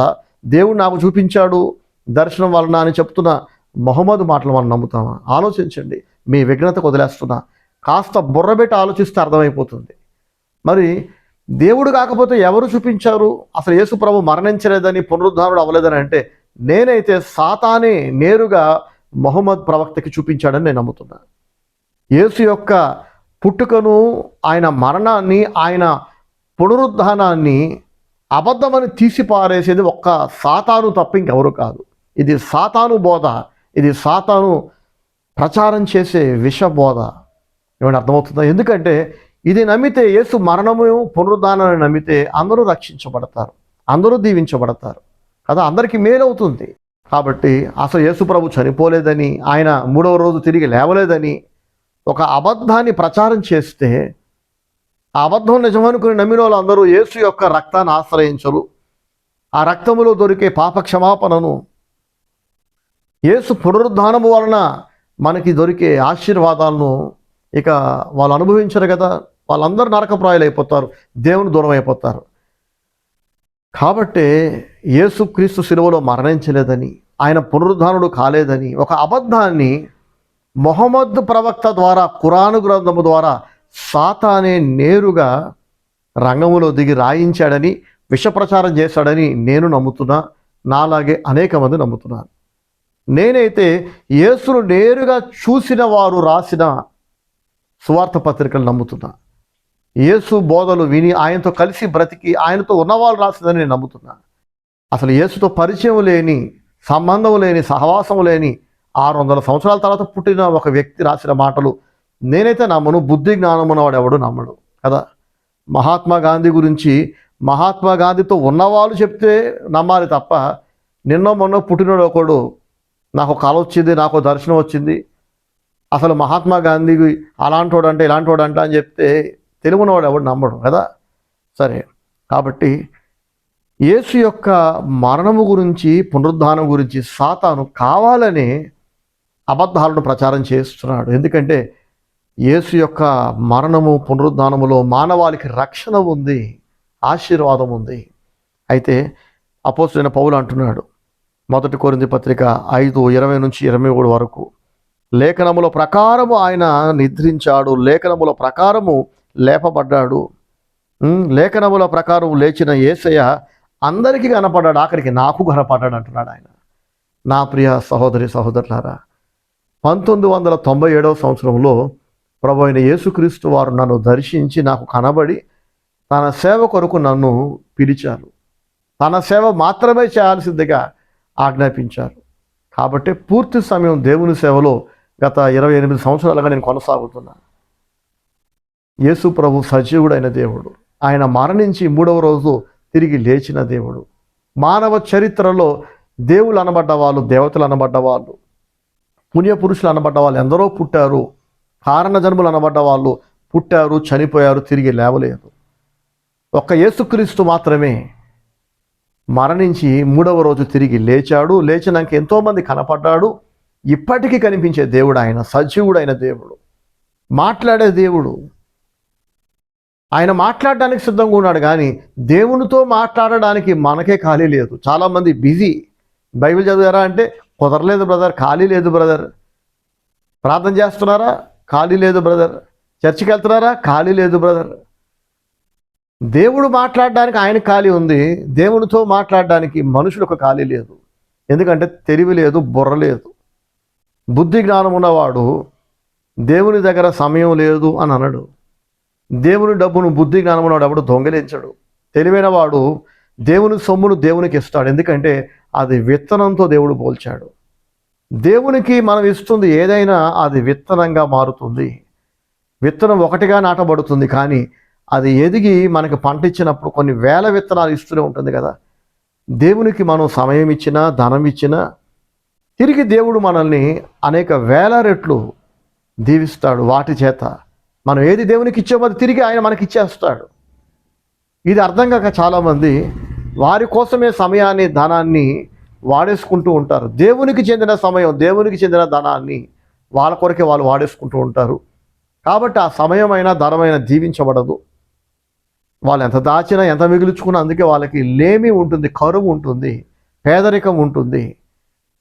Speaker 1: దేవుడు నాకు చూపించాడు దర్శనం వలన అని చెప్తున్న మొహమ్మద్ మాటలు మనం నమ్ముతామా? ఆలోచించండి. మీ విఘ్నతకు వదిలేస్తున్నా, కాస్త బుర్రబెట్టి ఆలోచిస్తే అర్థమైపోతుంది. మరి దేవుడు కాకపోతే ఎవరు చూపించారు? అసలు యేసు ప్రభు మరణించలేదని, పునరుద్ధానుడు అవ్వలేదని అంటే నేనైతే సాతానే నేరుగా మొహమ్మద్ ప్రవక్తకి చూపించాడని నేను నమ్ముతున్నా. యేసు యొక్క పుట్టుకను, ఆయన మరణాన్ని, ఆయన పునరుద్ధానాన్ని అబద్ధమని తీసి పారేసేది ఒక్క సాతాను తప్ప ఇంకెవరు కాదు. ఇది సాతాను బోధ, ఇది సాతాను ప్రచారం చేసే విష బోధ. ఏమైనా అర్థమవుతుందా? ఎందుకంటే ఇది నమ్మితే, యేసు మరణము పునరుద్ధానాన్ని నమ్మితే అందరూ రక్షించబడతారు, అందరూ దీవించబడతారు కదా, అందరికీ మేలవుతుంది. కాబట్టి అసలు యేసు ప్రభు చనిపోలేదని, ఆయన 3వ రోజు తిరిగి లేవలేదని ఒక అబద్ధాన్ని ప్రచారం చేస్తే, ఆ అబద్ధం నిజమనుకుని నమ్మిన వాళ్ళు అందరూ యేసు యొక్క రక్తాన్ని ఆశ్రయించరు. ఆ రక్తములో దొరికే పాప క్షమాపణను, యేసు పునరుద్ధానము వలన మనకి దొరికే ఆశీర్వాదాలను ఇక వాళ్ళు అనుభవించరు కదా. వాళ్ళందరూ నరకప్రాయులు అయిపోతారు, దేవుని దూరం అయిపోతారు. కాబట్టే యేసుక్రీస్తు సిలువలో మరణించలేదని, ఆయన పునరుద్ధానుడు కాలేదని ఒక అబద్ధాన్ని మొహమ్మద్ ప్రవక్త ద్వారా, ఖురాను గ్రంథము ద్వారా సాతానే నేరుగా రంగములో దిగి రాయించాడని, విషప్రచారం చేశాడని నేను నమ్ముతున్నా. నాలాగే అనేక మంది నమ్ముతున్నారు. నేనైతే యేసును నేరుగా చూసిన వారు రాసిన సువార్త పత్రికలు నమ్ముతున్నా. యేసు బోధలు విని ఆయనతో కలిసి బ్రతికి ఆయనతో ఉన్నవాళ్ళు రాసిందని నేను నమ్ముతున్నా. అసలు యేసుతో పరిచయం లేని, సంబంధం లేని, సహవాసం లేని 600 సంవత్సరాల తర్వాత పుట్టిన ఒక వ్యక్తి రాసిన మాటలు నేనైతే నమ్మను. బుద్ధి జ్ఞానం ఉన్నవాడు ఎవడు నమ్మడు కదా. మహాత్మా గాంధీ గురించి మహాత్మా గాంధీతో ఉన్నవాళ్ళు చెప్తే నమ్మాలి తప్ప, నిన్నో మొన్నో పుట్టినోడు ఒకడు నాకు కల వచ్చింది, నాకు దర్శనం వచ్చింది, అసలు మహాత్మా గాంధీ అలాంటోడు అంటే ఇలాంటోడు అంట అని చెప్తే తెలుగున్నవాడు ఎవడు నమ్మడు కదా. సరే, కాబట్టి యేసు యొక్క మరణము గురించి, పునరుద్ధానం గురించి సాతాను కావాలని అబద్ధాలను ప్రచారం చేస్తున్నాడు. ఎందుకంటే యేసు యొక్క మరణము, పునరుద్ధానములో మానవాళికి రక్షణ ఉంది, ఆశీర్వాదం ఉంది. అయితే అపోస్తలుడైన పౌలు అంటున్నాడు, 1 కొరింథీ పత్రిక 5:20-23 వరకు, లేఖనముల ప్రకారము ఆయన నిద్రించాడు, లేఖనముల ప్రకారము లేపబడ్డాడు, లేఖనముల ప్రకారం లేచిన యేసయ్య అందరికీ కనపడ్డాడు, ఆఖరికి నాకు కనపడ్డాడు అంటున్నాడు ఆయన. నా ప్రియ సహోదరి సహోదరులారా, 1997వ సంవత్సరంలో ప్రభు అయిన యేసుక్రీస్తు వారు నన్ను దర్శించి నాకు కనబడి తన సేవ కొరకు నన్ను పిలిచారు. తన సేవ మాత్రమే చేయాల్సిందిగా ఆజ్ఞాపించారు. కాబట్టి పూర్తి సమయం దేవుని సేవలో గత 28 సంవత్సరాలుగా నేను కొనసాగుతున్నాను. యేసు ప్రభు సజీవుడైన దేవుడు. ఆయన మరణించి 3వ రోజు తిరిగి లేచిన దేవుడు. మానవ చరిత్రలో దేవుళ్ళు అనబడ్డ వాళ్ళు, దేవతలు అనబడ్డ వాళ్ళు, పుణ్యపురుషులు అనబడ్డ వాళ్ళు ఎందరో పుట్టారు. కారణ జన్మలు అనబడ్డ వాళ్ళు పుట్టారు, చనిపోయారు, తిరిగి లేవలేదు. ఒక్క యేసుక్రీస్తు మాత్రమే మరణించి 3వ రోజు తిరిగి లేచాడు. లేచినాక ఎంతోమంది కనపడ్డాడు. ఇప్పటికీ కనిపించే దేవుడు ఆయన, సజీవుడైన దేవుడు, మాట్లాడే దేవుడు. ఆయన మాట్లాడడానికి సిద్ధంగా ఉన్నాడు, కానీ దేవునితో మాట్లాడడానికి మనకే ఖాళీ లేదు. చాలామంది బిజీ. బైబిల్ చదివారా అంటే కుదరలేదు బ్రదర్, ఖాళీ లేదు బ్రదర్. ప్రార్థన చేస్తున్నారా? ఖాళీ లేదు బ్రదర్. చర్చికి వెళ్తున్నారా? ఖాళీ లేదు బ్రదర్. దేవుడు మాట్లాడడానికి ఆయన ఖాళీ ఉంది, దేవునితో మాట్లాడడానికి మనుషులకు ఖాళీ లేదు. ఎందుకంటే తెలివి లేదు, బుర్ర లేదు. బుద్ధి జ్ఞానం ఉన్నవాడు దేవుని దగ్గర సమయం లేదు అని అనడు. దేవుని డబ్బును, బుద్ధి జ్ఞానం ఉన్నవాడు ఎవడు దొంగిలించడు. తెలివైన వాడు దేవుని సొమ్మును దేవునికి ఇస్తాడు. ఎందుకంటే అది విత్తనంతో దేవుడు పోల్చాడు. దేవునికి మనం ఇస్తుంది ఏదైనా అది విత్తనంగా మారుతుంది. విత్తనం ఒకటిగా నాటబడుతుంది, కానీ అది ఎదిగి మనకి పంట ఇచ్చినప్పుడు కొన్ని వేల విత్తనాలు ఇస్తూనే ఉంటుంది కదా. దేవునికి మనం సమయం ఇచ్చినా, ధనం ఇచ్చినా తిరిగి దేవుడు మనల్ని అనేక వేల రెట్లు దీవిస్తాడు. వాటి చేత మనం ఏది దేవునికి ఇచ్చామో అది తిరిగి ఆయన మనకి ఇచ్చేస్తాడు. ఇది అర్థం కాక చాలామంది వారి కోసమే సమయాన్ని, ధనాన్ని వాడేసుకుంటూ ఉంటారు. దేవునికి చెందిన సమయం, దేవునికి చెందిన ధనాన్ని వాళ్ళ కొరకే వాళ్ళు వాడేసుకుంటూ ఉంటారు. కాబట్టి ఆ సమయమైనా, ధనమైనా దీవించబడదు. వాళ్ళు ఎంత దాచినా, ఎంత మిగులుచుకున్నా అందుకే వాళ్ళకి లేమి ఉంటుంది, కరువు ఉంటుంది, పేదరికం ఉంటుంది.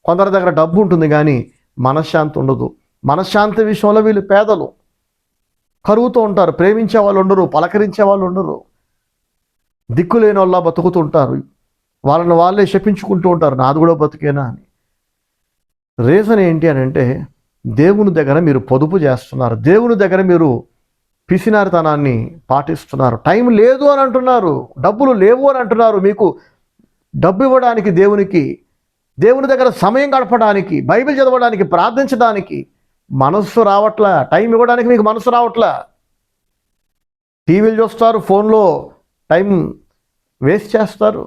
Speaker 1: కొందరి దగ్గర డబ్బు ఉంటుంది కానీ మనశ్శాంతి ఉండదు. మనశ్శాంతి విషయంలో వీళ్ళు పేదలు, కరువుతో ఉంటారు. ప్రేమించే వాళ్ళు ఉండరు, పలకరించే వాళ్ళు ఉండరు, దిక్కులేని వాళ్ళ బతుకుతుంటారు. వాళ్ళని వాళ్ళే శపించుకుంటూ ఉంటారు, నాది కూడా బతికేనా అని. రీజన్ ఏంటి అని అంటే దేవుని దగ్గర మీరు పొదుపు చేస్తున్నారు, దేవుని దగ్గర మీరు పిసినారితనాన్ని పాటిస్తున్నారు. టైం లేదు అని అంటున్నారు, డబ్బులు లేవు అని అంటున్నారు. మీకు డబ్బు ఇవ్వడానికి దేవుని దగ్గర సమయం గడపడానికి, బైబిల్ చదవడానికి, ప్రార్థించడానికి మనస్సు రావట్లా. టైం ఇవ్వడానికి మీకు మనసు రావట్లా. టీవీలు చూస్తారు, ఫోన్లో టైం వేస్ట్ చేస్తారు,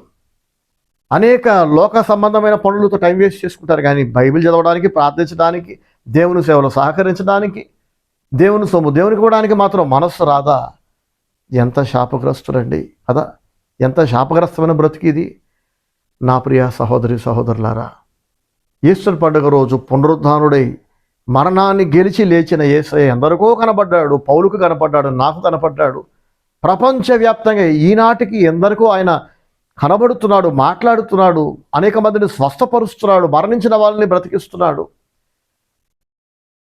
Speaker 1: అనేక లోక సంబంధమైన పనులతో టైం వేస్ట్ చేసుకుంటారు. కానీ బైబిల్ చదవడానికి, ప్రార్థించడానికి, దేవుని సేవలో సహకరించడానికి, దేవుని సొమ్ము దేవునికి ఇవ్వడానికి మాత్రం మనస్సు రాదా? ఎంత శాపగ్రస్తులండి కదా. ఎంత శాపగ్రస్తమైన బ్రతికిది. నా ప్రియ సహోదరి సహోదరులారా, ఈస్టర్ పండుగ రోజు పునరుద్ధానుడై మరణాన్ని గెలిచి లేచిన యేసయ్య ఎందరికో కనపడ్డాడు. పౌలుకు కనపడ్డాడు, నాకు కనపడ్డాడు. ప్రపంచవ్యాప్తంగా ఈనాటికి ఎందరికో ఆయన కనబడుతున్నాడు, మాట్లాడుతున్నాడు, అనేక మందిని స్వస్థపరుస్తున్నాడు, మరణించిన వాళ్ళని బ్రతికిస్తున్నాడు.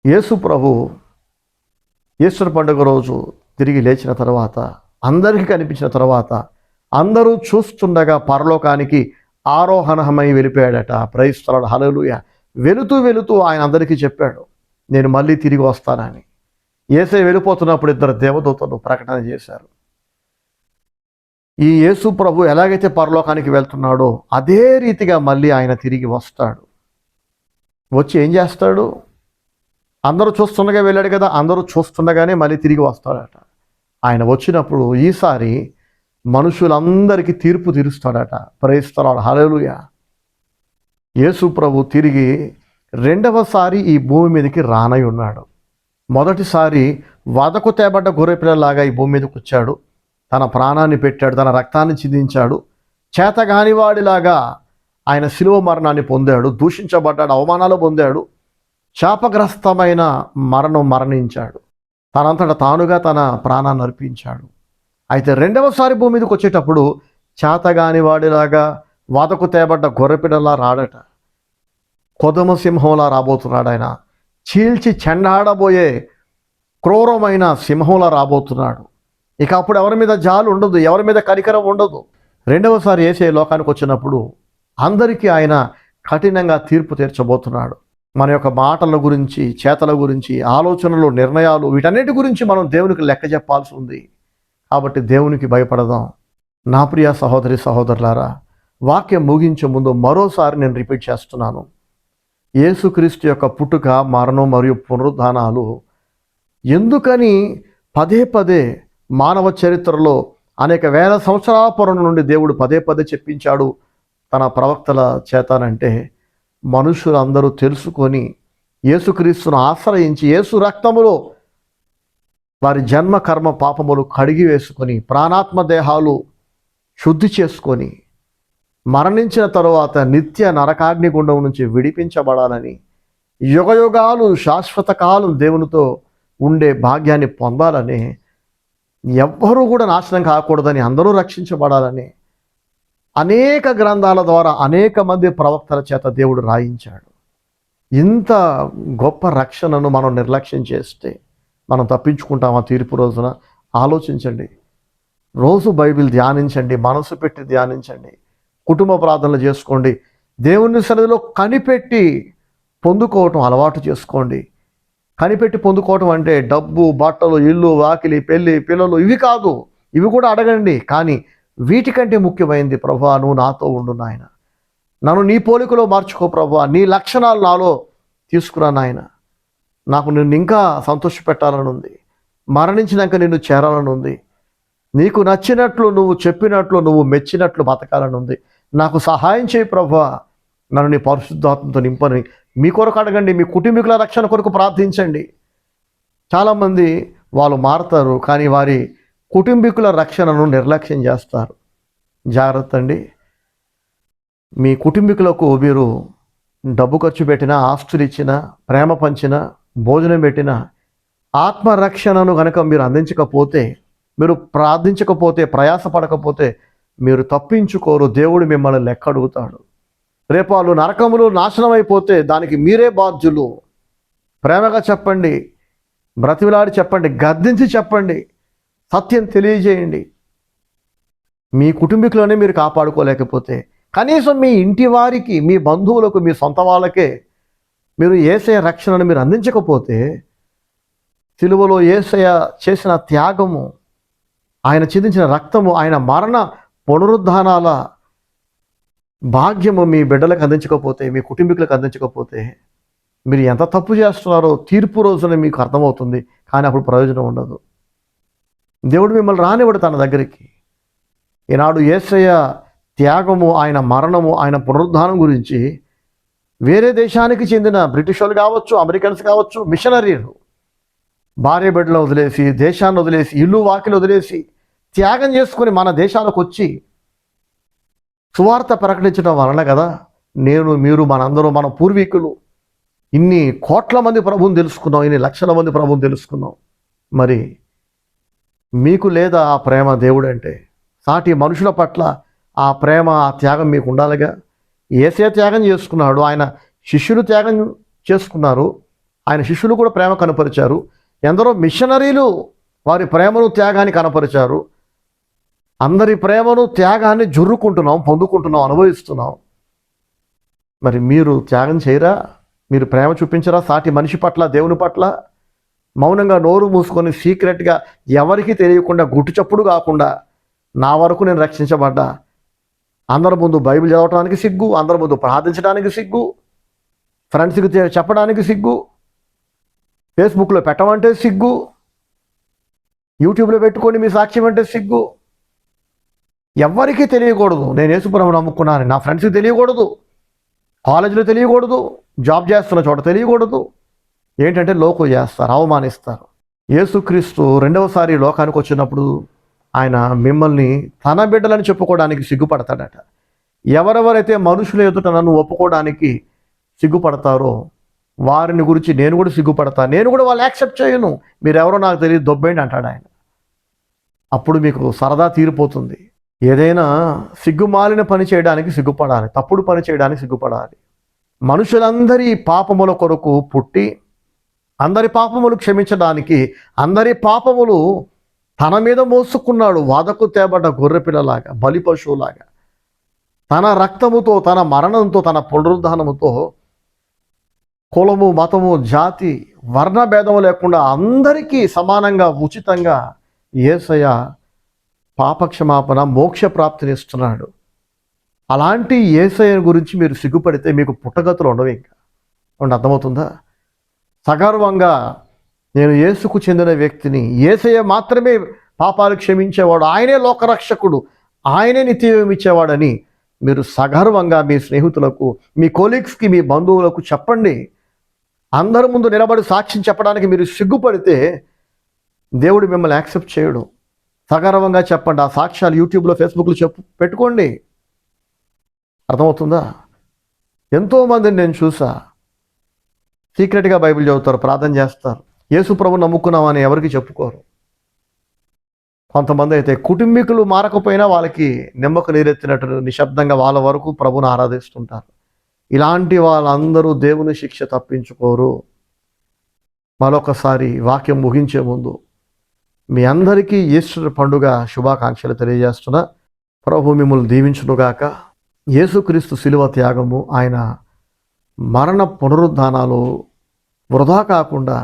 Speaker 1: యేసు ప్రభు ఈస్టర్ పండుగ రోజు తిరిగి లేచిన తర్వాత, అందరికీ కనిపించిన తర్వాత, అందరూ చూస్తుండగా పరలోకానికి ఆరోహణమై వెళ్ళిపోయాడట. ప్రైస్తలాడు, హల్లెలూయా. వెళుతూ వెళుతూ ఆయన అందరికీ చెప్పాడు, నేను మళ్ళీ తిరిగి వస్తానని. యేసయ్య వెళ్ళిపోతున్నప్పుడు ఇద్దరు దేవదూతలు ప్రకటన చేశారు. ఈ యేసు ప్రభు ఎలాగైతే పరలోకానికి వెళ్తున్నాడో అదే రీతిగా మళ్ళీ ఆయన తిరిగి వస్తాడు. వచ్చి ఏం చేస్తాడు? అందరూ చూస్తుండగా వెళ్ళాడు కదా, అందరూ చూస్తుండగానే మళ్ళీ తిరిగి వస్తాడట. ఆయన వచ్చినప్పుడు ఈసారి మనుషులందరికీ తీర్పు తీరుస్తాడట. ప్రైస్తలాడు, హల్లెలూయా. యేసు ప్రభు తిరిగి రెండవసారి ఈ భూమి మీదకి రానై ఉన్నాడు. మొదటిసారి వధకు తేబడ్డ గొర్రెపిల్లలాగా ఈ భూమి మీదకి వచ్చాడు. తన ప్రాణాన్ని పెట్టాడు, తన రక్తాన్ని చిందించాడు. చేతగానివాడిలాగా ఆయన శిలువ మరణాన్ని పొందాడు, దూషించబడ్డాడు, అవమానాలు పొందాడు, శాపగ్రస్తమైన మరణం మరణించాడు. తనంతట తానుగా తన ప్రాణాన్ని అర్పించాడు. అయితే రెండవసారి భూమి మీదకి వచ్చేటప్పుడు చేతగానివాడిలాగా వధకు తేబడ్డ గొర్రెపిల్లలా రాడట. కొదమ సింహంలా రాబోతున్నాడు ఆయన. చీల్చి చెండాడబోయే క్రూరమైన సింహంలా రాబోతున్నాడు. ఇక అప్పుడు ఎవరి మీద జాలు ఉండదు, ఎవరి మీద కనికరం ఉండదు. రెండవసారి యేసయ్య లోకానికి వచ్చినప్పుడు అందరికీ ఆయన కఠినంగా తీర్పు తీర్చబోతున్నాడు. మన యొక్క మాటల గురించి, చేతల గురించి, ఆలోచనలు, నిర్ణయాలు, వీటన్నిటి గురించి మనం దేవునికి లెక్క చెప్పాల్సి ఉంది. కాబట్టి దేవునికి భయపడదాం. నా ప్రియ సహోదరి సహోదరులారా, వాక్యం ముగించే ముందు మరోసారి నేను రిపీట్ చేస్తున్నాను. యేసుక్రీస్తు యొక్క పుట్టుక, మరణం మరియు పునరుద్ధానాలు ఎందుకని పదే పదే మానవ చరిత్రలో అనేక వేల సంవత్సరాల పూర్వం నుండి దేవుడు పదే పదే చెప్పించాడు తన ప్రవక్తల చేతనంటే, మనుషులందరూ తెలుసుకొని యేసుక్రీస్తును ఆశ్రయించి యేసు రక్తములో వారి జన్మ కర్మ పాపములు కడిగి వేసుకొని ప్రాణాత్మ దేహాలు శుద్ధి చేసుకొని మరణించిన తరువాత నిత్య నరకాగ్ని గుండం నుంచి విడిపించబడాలని, యుగయుగాలు శాశ్వత కాలం దేవునితో ఉండే భాగ్యాన్ని పొందాలని, ఎవ్వరూ కూడా నాశనం కాకూడదని, అందరూ రక్షించబడాలని అనేక గ్రంథాల ద్వారా అనేక మంది ప్రవక్తల చేత దేవుడు రాయించాడు. ఇంత గొప్ప రక్షణను మనం నిర్లక్ష్యం చేస్తే మనం తప్పించుకుంటామా తీర్పు రోజున? ఆలోచించండి. రోజు బైబిల్ ధ్యానించండి, మనసు పెట్టి ధ్యానించండి, కుటుంబ ప్రార్థనలు చేసుకోండి, దేవుని సన్నిధిలో కనిపెట్టి పొందుకోవటం అలవాటు చేసుకోండి. కనిపెట్టి పొందుకోవటం అంటే డబ్బు, బట్టలు, ఇల్లు, వాకిలి, పెళ్ళి, పిల్లలు ఇవి కాదు. ఇవి కూడా అడగండి. కానీ వీటికంటే ముఖ్యమైనది, ప్రభువా నువ్వు నాతో ఉండు నాయన, నన్ను నీ పోలికలో మార్చుకో ప్రభువా, నీ లక్షణాలు నాలో తీసుకురా నాయన, నాకు నిన్ను ఇంకా సంతోషపెట్టాలని ఉంది, మరణించినాక నిన్ను చేరాలని ఉంది, నీకు నచ్చినట్లు, నువ్వు చెప్పినట్లు, నువ్వు మెచ్చినట్లు బతకాలని ఉంది, నాకు సహాయం చేయి ప్రభువా, నన్ను నీ పరిశుద్ధాత్మతో నింపని మీ కొరకు అడగండి. మీ కుటుంబీకుల రక్షణ కొరకు ప్రార్థించండి. చాలామంది వాళ్ళు మారతారు, కానీ వారి కుటుంబీకుల రక్షణను నిర్లక్ష్యం చేస్తారు. జాగ్రత్త అండి. మీ కుటుంబీకులకు మీరు డబ్బు ఖర్చు పెట్టినా, ఆస్తులు ఇచ్చినా, ప్రేమ పంచినా, భోజనం పెట్టినా, ఆత్మరక్షణను కనుక మీరు అందించకపోతే, మీరు ప్రార్థించకపోతే, ప్రయాసపడకపోతే మీరు తప్పించుకోరు. దేవుడు మిమ్మల్ని లెక్క అడుగుతాడు. రేపు వాళ్ళు నరకములు నాశనం అయిపోతే దానికి మీరే బాధ్యులు. ప్రేమగా చెప్పండి, బ్రతిమిలాడి చెప్పండి, గద్దించి చెప్పండి, సత్యం తెలియజేయండి. మీ కుటుంబీకులనే మీరు కాపాడుకోలేకపోతే కనీసం మీ ఇంటి వారికి, మీ బంధువులకు, మీ సొంత వాళ్ళకే మీరు యేసయ్య రక్షణను మీరు అందించకపోతే, సిలువలో యేసయ్య చేసిన త్యాగము, ఆయన చిందించిన రక్తము, ఆయన మరణ పునరుద్ధానాల భాగ్యము మీ బిడ్డలకు అందించకపోతే, మీ కుటుంబీకులకు అందించకపోతే మీరు ఎంత తప్పు చేస్తున్నారో తీర్పు రోజున మీకు అర్థమవుతుంది. కానీ అప్పుడు ప్రయోజనం ఉండదు. దేవుడు మిమ్మల్ని రానివ్వడు తన దగ్గరికి. ఈనాడు యేసయ్య త్యాగము, ఆయన మరణము, ఆయన పునరుద్ధానం గురించి వేరే దేశానికి చెందిన బ్రిటిష్ వాళ్ళు కావచ్చు, అమెరికన్స్ కావచ్చు, మిషనరీలు భార్య బిడ్డలను వదిలేసి, దేశాన్ని వదిలేసి, ఇల్లు వాకిలు వదిలేసి త్యాగం చేసుకుని మన దేశాలకు వచ్చి సువార్త ప్రకటించడం వలన కదా నేను, మీరు, మనందరూ, మన పూర్వీకులు ఇన్ని కోట్ల మంది ప్రభువుని తెలుసుకున్నాం, ఇన్ని లక్షల మంది ప్రభువుని తెలుసుకున్నాం. మరి మీకు లేదా ఆ ప్రేమ? దేవుడు అంటే సాటి మనుషుల పట్ల ఆ ప్రేమ, ఆ త్యాగం మీకు ఉండాలిగా. యేసయ్య త్యాగం చేసుకున్నాడు, ఆయన శిష్యులు త్యాగం చేసుకున్నారు, ఆయన శిష్యులు కూడా ప్రేమ కనపరిచారు. ఎందరో మిషనరీలు వారి ప్రేమను, త్యాగాన్ని కనపరిచారు. అందరి ప్రేమను త్యాగాన్ని జుర్రుకుంటున్నాం, పొందుకుంటున్నాం, అనుభవిస్తున్నాం. మరి మీరు త్యాగం చేయరా? మీరు ప్రేమ చూపించరా సాటి మనిషి పట్ల, దేవుని పట్ల? మౌనంగా నోరు మూసుకొని సీక్రెట్గా ఎవరికీ తెలియకుండా గుట్టు చప్పుడు కాకుండా నా వరకు నేను రక్షించబడ్డా, అందరి ముందు బైబిల్ చదవడానికి సిగ్గు, అందరి ముందు ప్రార్థించడానికి సిగ్గు, ఫ్రెండ్స్కి చెప్పడానికి సిగ్గు, ఫేస్బుక్లో పెట్టమంటే సిగ్గు, యూట్యూబ్లో పెట్టుకొని మీ సాక్ష్యం అంటే సిగ్గు. ఎవరికీ తెలియకూడదు నేను యేసుప్రభువుని నమ్ముకున్నాను, నా ఫ్రెండ్స్కి తెలియకూడదు, కాలేజీలో తెలియకూడదు, జాబ్ చేస్తున్న చోట తెలియకూడదు. ఏంటంటే లోకు చేస్తారు, అవమానిస్తారు. యేసుక్రీస్తు రెండవసారి లోకానికి వచ్చినప్పుడు ఆయన మిమ్మల్ని తన బిడ్డలని చెప్పుకోవడానికి సిగ్గుపడతాడట. ఎవరెవరైతే మనుషుల ఎదుట నన్ను ఒప్పుకోవడానికి సిగ్గుపడతారో వారిని గురించి నేను కూడా సిగ్గుపడతాను, నేను కూడా వాళ్ళు యాక్సెప్ట్ చేయను, మీరెవరో నాకు తెలియదు, దొబ్బేయండి అంటాడు ఆయన. అప్పుడు మీకు సరదా తీరిపోతుంది. ఏదైనా సిగ్గుమాలిన పని చేయడానికి సిగ్గుపడాలి, తప్పుడు పని చేయడానికి సిగ్గుపడాలి. మనుషులందరి పాపముల కొరకు పుట్టి అందరి పాపములు క్షమించడానికి అందరి పాపములు తన మీద మోసుకున్నాడు. వాదకు తేబడ్డ గొర్రెపిల్లలాగా, బలి పశువులాగా తన రక్తముతో, తన మరణంతో, తన పునరుద్ధానముతో కులము, మతము, జాతి, వర్ణ భేదము లేకుండా అందరికీ సమానంగా ఉచితంగా యేసయ్య పాపక్షమాపణ, మోక్ష ప్రాప్తినిస్తున్నాడు. అలాంటి యేసయ్య గురించి మీరు సిగ్గుపడితే మీకు పుట్టగతులు ఉండవు. ఇంకా అర్థమవుతుందా? సగర్వంగా నేను యేసుకు చెందిన వ్యక్తిని, యేసయ్య మాత్రమే పాపాలు క్షమించేవాడు, ఆయనే లోకరక్షకుడు, ఆయనే నిత్యం ఇచ్చేవాడని మీరు సగర్వంగా మీ స్నేహితులకు, మీ కొలీగ్స్కి, మీ బంధువులకు చెప్పండి. అందరి ముందు నిలబడి సాక్ష్యం చెప్పడానికి మీరు సిగ్గుపడితే దేవుడు మిమ్మల్ని యాక్సెప్ట్ చేయడు. సగర్వంగా చెప్పండి. ఆ సాక్ష్యాలు యూట్యూబ్లో, ఫేస్బుక్లో పెట్టుకోండి. అర్థమవుతుందా? ఎంతోమందిని నేను చూసా, సీక్రెట్గా బైబిల్ చదువుతారు, ప్రార్థన చేస్తారు, యేసు ప్రభువుని నమ్ముకున్నామని ఎవరికి చెప్పుకోరు. కొంతమంది అయితే కుటుంబీకులు మారకపోయినా వాళ్ళకి నిమ్మకు నీరెత్తినట్టు నిశ్శబ్దంగా వాళ్ళ వరకు ప్రభువుని ఆరాధిస్తుంటారు. ఇలాంటి వాళ్ళందరూ దేవుని శిక్ష తప్పించుకోరు. మరొకసారి వాక్యం ముగించే ముందు మీ అందరికీ ఈస్టర్ పండుగ శుభాకాంక్షలు తెలియజేస్తున్నా. ప్రభు మిమ్మల్ని దీవించునుగాక. యేసుక్రీస్తు శిలువ త్యాగము, ఆయన మరణ పునరుద్ధానాలు వృధా కాకుండా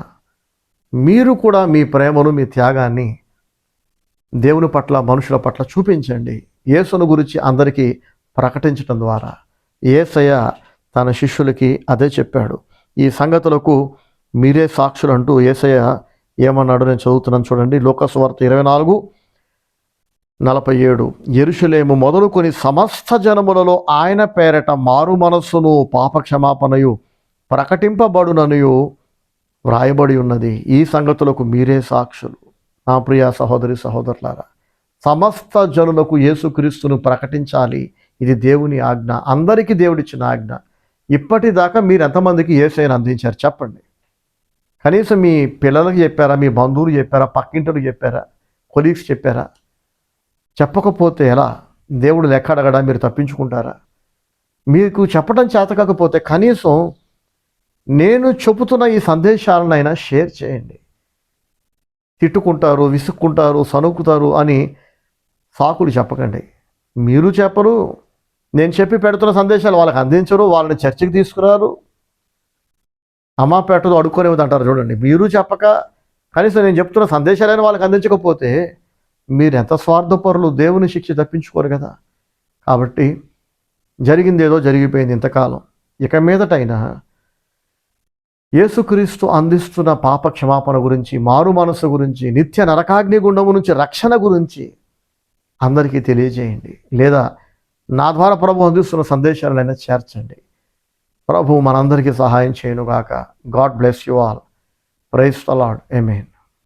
Speaker 1: మీరు కూడా మీ ప్రేమను, మీ త్యాగాన్ని దేవుని పట్ల, మనుషుల పట్ల చూపించండి. యేసును గురించి అందరికీ ప్రకటించడం ద్వారా యేసయ్య తన శిష్యులకి అదే చెప్పాడు. ఈ సంగతులకు మీరే సాక్షులు అంటూ యేసయ్య ఏమన్నాడు నేను చదువుతున్నాను చూడండి. లోకసువార్త 24:47 యెరూషలేము మొదలుకొని సమస్త జనములలో ఆయన పేరట మారు మనస్సును, పాపక్షమాపణయు ప్రకటింపబడుననియు వ్రాయబడి ఉన్నది. ఈ సంగతులకు మీరే సాక్షులు. నా ప్రియ సహోదరి సహోదరులారా, సమస్త జనులకు యేసుక్రీస్తును ప్రకటించాలి. ఇది దేవుని ఆజ్ఞ, అందరికీ దేవుడిచ్చిన ఆజ్ఞ. ఇప్పటిదాకా మీరు ఎంతమందికి యేసయ్యను అందించారు చెప్పండి? కనీసం మీ పిల్లలకు చెప్పారా? మీ బంధువులు చెప్పారా? పక్కింటలకు చెప్పారా? కొలీగ్స్ చెప్పారా? చెప్పకపోతే ఎలా? దేవుడు లెక్క అడగడా? మీరు తప్పించుకుంటారా? మీకు చెప్పడం చేత కాకపోతే కనీసం నేను చెబుతున్న ఈ సందేశాలనైనా షేర్ చేయండి. తిట్టుకుంటారు, విసుక్కుంటారు, సణుకుతారు అని సాకులు చెప్పకండి. మీరు చెప్పరు, నేను చెప్పి పెడుతున్న సందేశాలు వాళ్ళకి అందించరు, వాళ్ళని చర్చకి తీసుకురారు, అమ్మాపేటలో అడుక్కోనేది అంటారు చూడండి. మీరు చెప్పక కనీసం నేను చెప్తున్న సందేశాలైనా వాళ్ళకి అందించకపోతే మీరు ఎంత స్వార్థపరులు. దేవుని శిక్ష తప్పించుకోరు కదా. కాబట్టి జరిగింది ఏదో జరిగిపోయింది ఇంతకాలం. ఇక మీదటైనా యేసుక్రీస్తు అందిస్తున్న పాప క్షమాపణ గురించి, మారు మనసు గురించి, నిత్య నరకాగ్ని గుండము నుంచి రక్షణ గురించి అందరికీ తెలియజేయండి. లేదా నా ద్వారా ప్రభు అందిస్తున్న సందేశాలైనా చేర్చండి. ప్రభు మనందరికీ సహాయం చేయనుగాక. God bless you all. Praise the Lord. Amen.